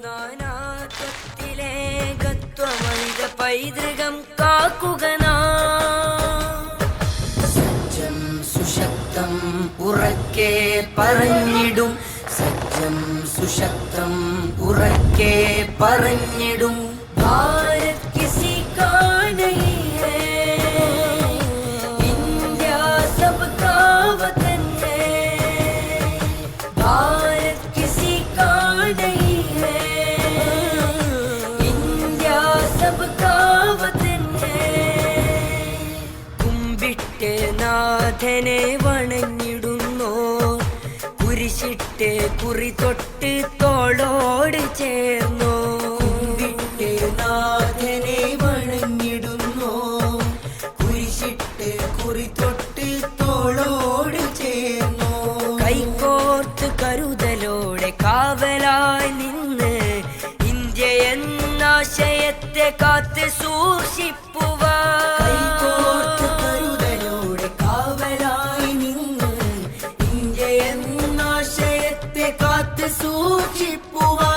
നാനാത്വത്തിലേകത്വമൈത പൈതൃകം കാക്കുക സജ്ജം സുശക്തം ഉറക്കെ പറഞ്ഞിടും സജ്ജം സുശക്തം ഉറക്കെ പറഞ്ഞിടും ഭാരത് കിസി കാ നഹീ ഹൈ ഇന്ത്യ സബ്കാ വതൻ ഹൈ ഭാരത് കിസി കാ നഹീ ഹൈ ഇന്ത്യ സബ്കാ വതൻ ഹൈ കുമ്പിട്ട് നാഥനെ വണങ്ങിടുന്നോ കുരിശിട്ട് കുറി തൊട്ട് തോളോട് ചേർന്നോ കുമ്പിട്ട് നാഥനെ വണങ്ങിടുന്നോ കുരിശിട്ട് കുറി തൊട്ട് തോളോട് ചേർന്നോ കൈകോർത്ത് കരുതലോടെ കാവലായി നിന്ന് ഇന്ത്യ എന്നാശയത്തെ കാത്ത് സൂക്ഷിപ്പുവാൻ കൈകോർത്ത് കരുതലോടെ കാവലായി നിന്ന് ഇന്ത്യ എന്നാശയത്തെ കാത്ത് സൂക്ഷിപ്പുവാൻ